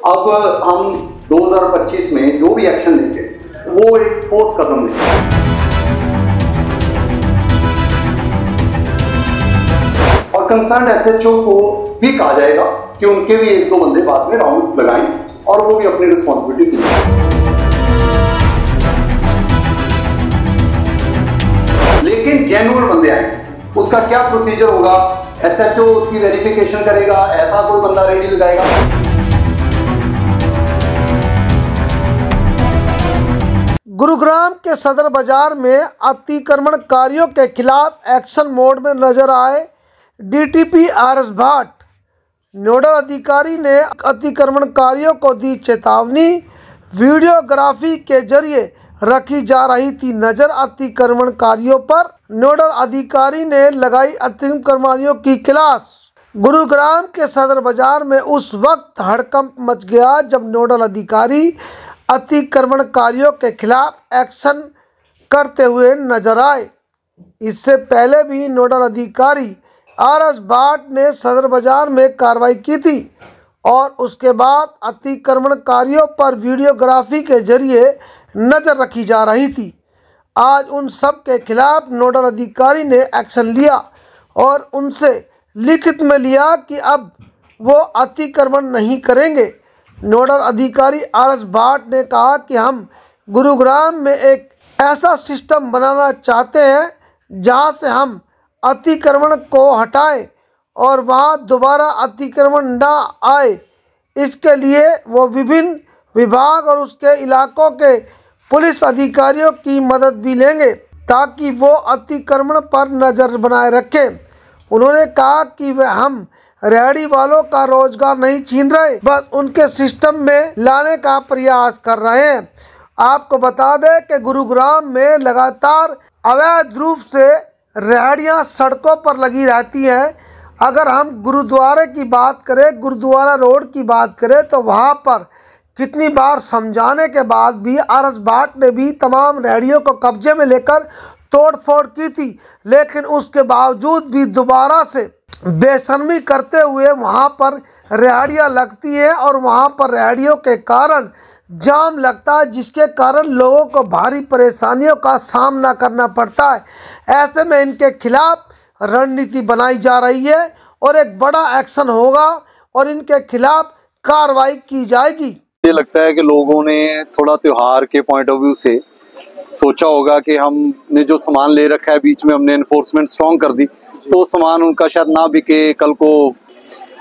अब हम 2025 में जो भी एक्शन लेंगे वो एक ठोस कदम लेंगे। और कंसर्न एसएचओ को भी कहा जाएगा कि उनके भी एक दो बंदे बाद में राउंड लगाएं और वो भी अपनी रिस्पॉन्सिबिलिटी लें। लेकिन जेन्युइन बंदे आए, उसका क्या प्रोसीजर होगा, एसएचओ उसकी वेरिफिकेशन करेगा, ऐसा कोई बंदा रेडी लगाएगा। गुरुग्राम के सदर बाजार में अतिक्रमणकारियों के खिलाफ एक्शन मोड में नजर आए डीटीपी आरएस भाट। नोडल अधिकारी ने अतिक्रमणकारियों को दी चेतावनी। वीडियोग्राफी के जरिए रखी जा रही थी नजर अतिक्रमणकारियों पर। नोडल अधिकारी ने लगाई अतिक्रमणकारियों की क्लास। गुरुग्राम के सदर बाजार में उस वक्त हड़कंप मच गया जब नोडल अधिकारी अतिक्रमणकारियों के खिलाफ एक्शन करते हुए नजर आए। इससे पहले भी नोडल अधिकारी आरएस भाट ने सदर बाजार में कार्रवाई की थी और उसके बाद अतिक्रमणकारियों पर वीडियोग्राफी के जरिए नज़र रखी जा रही थी। आज उन सब के खिलाफ नोडल अधिकारी ने एक्शन लिया और उनसे लिखित में लिया कि अब वो अतिक्रमण नहीं करेंगे। नोडल अधिकारी आरएस भाट ने कहा कि हम गुरुग्राम में एक ऐसा सिस्टम बनाना चाहते हैं जहां से हम अतिक्रमण को हटाएं और वहां दोबारा अतिक्रमण ना आए। इसके लिए वो विभिन्न विभाग और उसके इलाकों के पुलिस अधिकारियों की मदद भी लेंगे ताकि वो अतिक्रमण पर नज़र बनाए रखें। उन्होंने कहा कि हम रेहड़ी वालों का रोजगार नहीं छीन रहे, बस उनके सिस्टम में लाने का प्रयास कर रहे हैं। आपको बता दें कि गुरुग्राम में लगातार अवैध रूप से रेहड़ियां सड़कों पर लगी रहती हैं। अगर हम गुरुद्वारे की बात करें, गुरुद्वारा रोड की बात करें, तो वहां पर कितनी बार समझाने के बाद भी आरएस भाट ने भी तमाम रेहड़ियों को कब्जे में लेकर तोड़फोड़ की थी, लेकिन उसके बावजूद भी दोबारा से बेशर्मी करते हुए वहां पर रेहड़ियां लगती है और वहां पर रेहड़ियों के कारण जाम लगता है, जिसके कारण लोगों को भारी परेशानियों का सामना करना पड़ता है। ऐसे में इनके खिलाफ रणनीति बनाई जा रही है और एक बड़ा एक्शन होगा और इनके खिलाफ कार्रवाई की जाएगी। ये लगता है कि लोगों ने थोड़ा त्योहार के पॉइंट ऑफ व्यू से सोचा होगा कि हमने जो सामान ले रखा है, बीच में हमने एनफोर्समेंट स्ट्रॉन्ग कर दी तो सामान उनका शायद ना बिके कल को।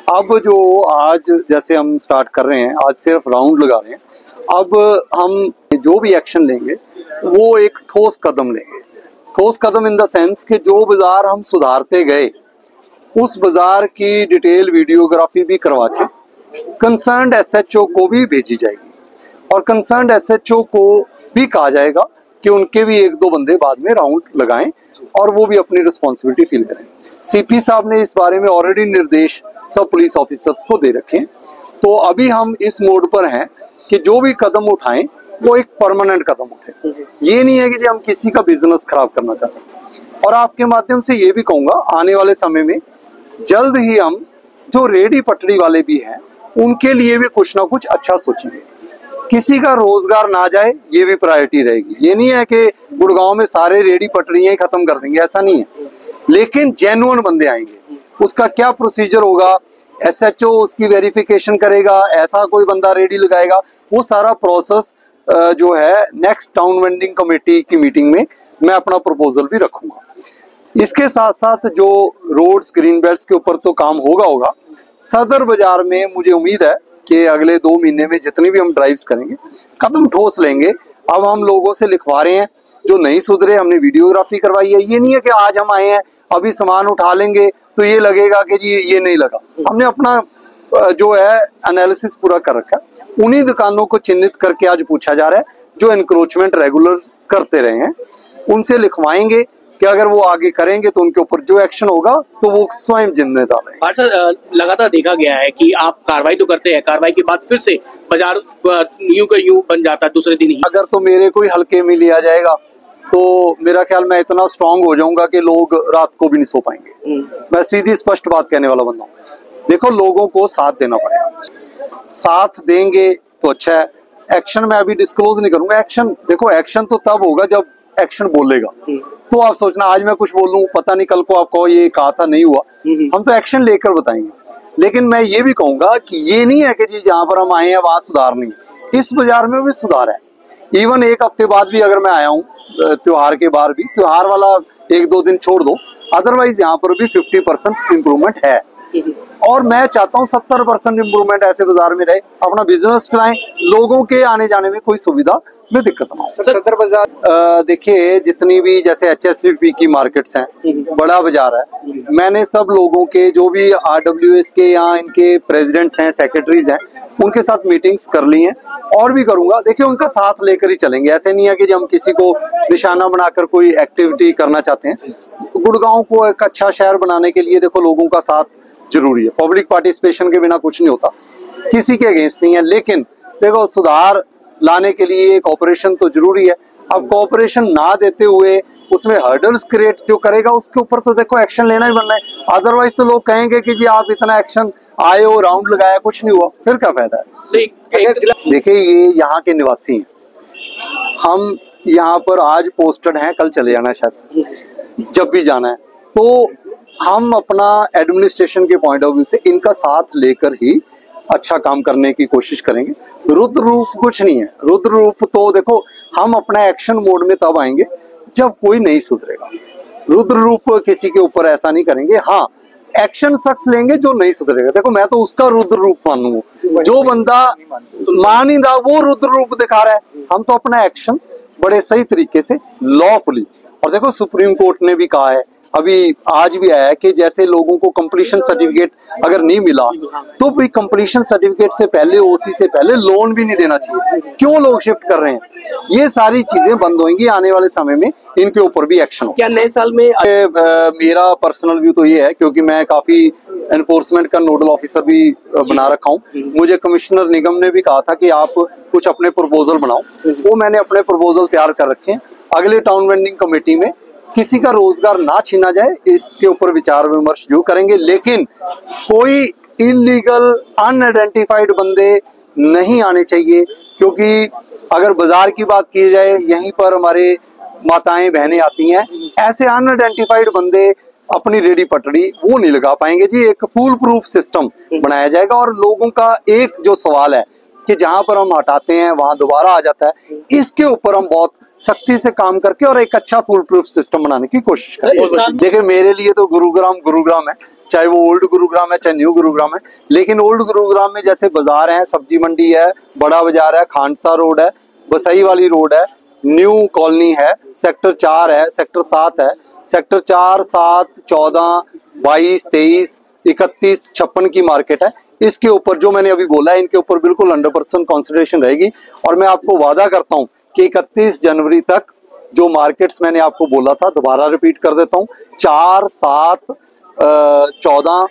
अब जो आज जैसे हम स्टार्ट कर रहे हैं, आज सिर्फ राउंड लगा रहे हैं। अब हम जो भी एक्शन लेंगे वो एक ठोस कदम लेंगे। ठोस कदम इन द सेंस कि जो बाजार हम सुधारते गए उस बाजार की डिटेल वीडियोग्राफी भी करवा के कंसर्न्ड एसएचओ को भी भेजी जाएगी और कंसर्न्ड एसएचओ को भी कहा जाएगा कि उनके भी एक दो बंदे बाद में राउंड लगाएं और वो भी अपनी रिस्पॉन्सिबिलिटी फील करें। सीपी साहब ने इस बारे में ऑलरेडी निर्देश सब पुलिस ऑफिसर्स को दे रखे हैं। तो अभी हम इस मोड पर हैं कि जो भी कदम उठाएं वो एक परमानेंट कदम उठे। ये नहीं है कि हम किसी का बिजनेस खराब करना चाहते हैं। और आपके माध्यम से ये भी कहूंगा, आने वाले समय में जल्द ही हम जो रेहड़ी पटड़ी वाले भी हैं उनके लिए भी कुछ ना कुछ अच्छा सोचेंगे। किसी का रोजगार ना जाए ये भी प्रायोरिटी रहेगी। ये नहीं है कि गुड़गांव में सारे रेहड़ी पटरियां ही खत्म कर देंगे, ऐसा नहीं है। लेकिन जेन्युइन बंदे आएंगे, उसका क्या प्रोसीजर होगा, एसएचओ उसकी वेरिफिकेशन करेगा, ऐसा कोई बंदा रेहड़ी लगाएगा, वो सारा प्रोसेस जो है नेक्स्ट टाउन वेंडिंग कमेटी की मीटिंग में मैं अपना प्रपोजल भी रखूंगा। इसके साथ साथ जो रोड्स ग्रीन बेल्ट्स के ऊपर तो काम होगा। सदर बाजार में मुझे उम्मीद है कि अगले 2 महीने में जितनी भी हम ड्राइव्स करेंगे कदम ठोस लेंगे। अब हम लोगों से लिखवा रहे हैं जो नहीं सुधरे, हमने वीडियोग्राफी करवाई है। ये नहीं है कि आज हम आए हैं अभी सामान उठा लेंगे तो ये लगेगा कि जी ये नहीं लगा। हमने अपना जो है एनालिसिस पूरा कर रखा है। उन्हीं दुकानों को चिन्हित करके आज पूछा जा रहा है जो एनक्रोचमेंट रेगुलर करते रहे हैं, उनसे लिखवाएंगे कि अगर वो आगे करेंगे तो उनके ऊपर जो एक्शन होगा तो वो स्वयं जिम्मेदार है। सर, लगातार देखा गया है कि आप कार्रवाई तो करते हैं, कार्रवाई के बाद फिर से बाजार यूं का यूं बन जाता है दूसरे दिन ही। अगर तो मेरे को ही हल्के में लिया जाएगा तो मेरा ख्याल मैं इतना स्ट्रांग हो जाऊंगा कि लोग रात को भी नहीं सो पाएंगे। मैं सीधी स्पष्ट बात कहने वाला बंदा हूँ। देखो लोगों को साथ देना पड़ेगा, साथ देंगे तो अच्छा है। एक्शन मैं अभी डिस्क्लोज नहीं करूंगा। एक्शन देखो, एक्शन तो तब होगा जब एक्शन बोलेगा। तो आप सोचना आज मैं कुछ बोल लूं, पता नहीं कल को आप कहो ये कहा था नहीं हुआ। हम तो एक्शन लेकर बताएंगे। लेकिन मैं ये भी कहूंगा कि ये नहीं है कि जी जहां पर हम आए हैं वहां सुधार नहीं, इस बाजार में भी सुधार है। इवन एक हफ्ते बाद भी अगर मैं आया हूँ, त्योहार के बाद भी, त्योहार वाला 1-2 दिन छोड़ दो, अदरवाइज यहाँ पर भी 50% इम्प्रूवमेंट है। और मैं चाहता हूँ 70% इम्प्रूवमेंट ऐसे बाजार में रहे, अपना बिजनेस चलाएं, लोगों के आने जाने में कोई सुविधा में दिक्कत ना हो। सदर बाजार देखिए जितनी भी जैसे HSVP की मार्केट्स हैं, बड़ा बाजार है, मैंने सब लोगों के जो भी RWS के यहाँ इनके प्रेसिडेंट्स हैं, सेक्रेटरीज हैं, उनके साथ मीटिंग्स कर ली हैं और भी करूंगा। देखिए उनका साथ लेकर ही चलेंगे। ऐसे नहीं है कि हम किसी को निशाना बनाकर कोई एक्टिविटी करना चाहते हैं। गुड़गांव को एक अच्छा शहर बनाने के लिए देखो लोगों का साथ जरूरी है। पब्लिक पार्टिसिपेशन के बिना कुछ नहीं होता, किसी के अगेंस्ट नहीं है। लेकिन देखो सुधार लाने के लिए कोऑपरेशन तो जरूरी है। अब कोऑपरेशन ना देते हुए उसमें हर्डल्स क्रिएट जो करेगा उसके ऊपर तो देखो एक्शन लेना ही बनना है। अदरवाइज तो लोग कहेंगे कि जी आप इतना एक्शन आए हो, राउंड लगाया, कुछ नहीं हुआ, फिर क्या फायदा है। देखिए ये यहाँ के निवासी हैं, हम यहाँ पर आज पोस्टेड हैं, कल चले जाना शायद, जब भी जाना है। तो हम अपना एडमिनिस्ट्रेशन के पॉइंट ऑफ व्यू से इनका साथ लेकर ही अच्छा काम करने की कोशिश करेंगे। रुद्र रूप कुछ नहीं है। रुद्र रूप तो देखो हम अपना एक्शन मोड में तब आएंगे जब कोई नहीं सुधरेगा। रुद्र रूप किसी के ऊपर ऐसा नहीं करेंगे। हाँ, एक्शन सख्त लेंगे जो नहीं सुधरेगा। देखो मैं तो उसका रुद्र रूप मानूंगा, जो बंदा मान ही रहा वो रुद्र रूप दिखा रहा है। हम तो अपना एक्शन बड़े सही तरीके से लॉफुली, और देखो सुप्रीम कोर्ट ने भी कहा है, अभी आज भी आया है कि जैसे लोगों को कंप्लीशन सर्टिफिकेट अगर नहीं मिला तो भाई कंप्लीशन सर्टिफिकेट से पहले, OC से पहले लोन भी नहीं देना चाहिए। क्यों लोग शिफ्ट कर रहे हैं? ये सारी चीजें बंद होंगी आने वाले समय में, इनके ऊपर भी एक्शन हो। क्या नए साल में मेरा पर्सनल व्यू तो ये है, क्योंकि मैं काफी एनफोर्समेंट का नोडल ऑफिसर भी बना रखा हूँ। मुझे कमिश्नर निगम ने भी कहा था कि आप कुछ अपने प्रपोजल बनाओ, वो मैंने अपने प्रपोजल तैयार कर रखे हैं। अगले टाउन वेंडिंग कमेटी में किसी का रोजगार ना छीना जाए, इसके ऊपर विचार विमर्श जो करेंगे। लेकिन कोई इलीगल अनआइडेंटिफाइड बंदे नहीं आने चाहिए, क्योंकि अगर बाजार की बात की जाए, यहीं पर हमारे माताएं बहनें आती हैं, ऐसे अनआइडेंटिफाइड बंदे अपनी रेडी पटड़ी वो नहीं लगा पाएंगे जी। एक फुल प्रूफ सिस्टम बनाया जाएगा। और लोगों का एक जो सवाल है कि जहां पर हम हटाते हैं वहां दोबारा आ जाता है, इसके ऊपर हम बहुत सख्ती से काम करके और एक अच्छा फुल प्रूफ सिस्टम बनाने की कोशिश करें। देखिए मेरे लिए तो गुरुग्राम है, चाहे वो ओल्ड गुरुग्राम है चाहे न्यू गुरुग्राम है। लेकिन ओल्ड गुरुग्राम में जैसे बाजार है, सब्जी मंडी है, बड़ा बाजार है, खांडसा रोड है, बसई वाली रोड है, न्यू कॉलोनी है, सेक्टर 4 है, सेक्टर 7 है, सेक्टर 4, 7, 14, 22, 23, 31, 56 की मार्केट है। इसके ऊपर जो मैंने अभी बोला है, इनके ऊपर बिल्कुल 100% कंसिडरेशन रहेगी। और मैं आपको वादा करता हूँ कि 31 जनवरी तक जो मार्केट्स मैंने आपको बोला था, दोबारा रिपीट कर देता हूँ, 4, 7, 14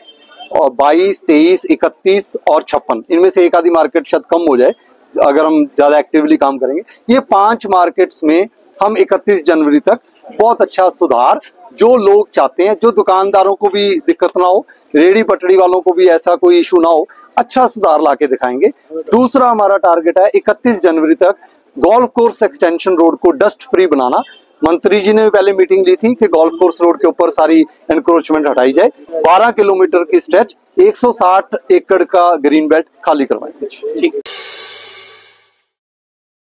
और 22, 23, 31 और 56, इनमें से एक आधी मार्केट शायद कम हो जाए अगर हम ज्यादा एक्टिवली काम करेंगे। ये 5 मार्केट्स में हम 31 जनवरी तक बहुत अच्छा सुधार, जो लोग चाहते हैं, जो दुकानदारों को भी दिक्कत ना हो, रेडी पटड़ी वालों को भी ऐसा कोई इशू ना हो, अच्छा सुधार लाके दिखाएंगे। दूसरा हमारा टारगेट है 31 जनवरी तक गोल्फ कोर्स एक्सटेंशन रोड को डस्ट फ्री बनाना। मंत्री जी ने भी पहले मीटिंग ली थी कि गोल्फ कोर्स रोड के ऊपर सारी एनक्रोचमेंट हटाई जाए। 12 किलोमीटर की स्ट्रेच, 160 एकड़ का ग्रीन बेल्ट खाली करवाएंगे। ठीक।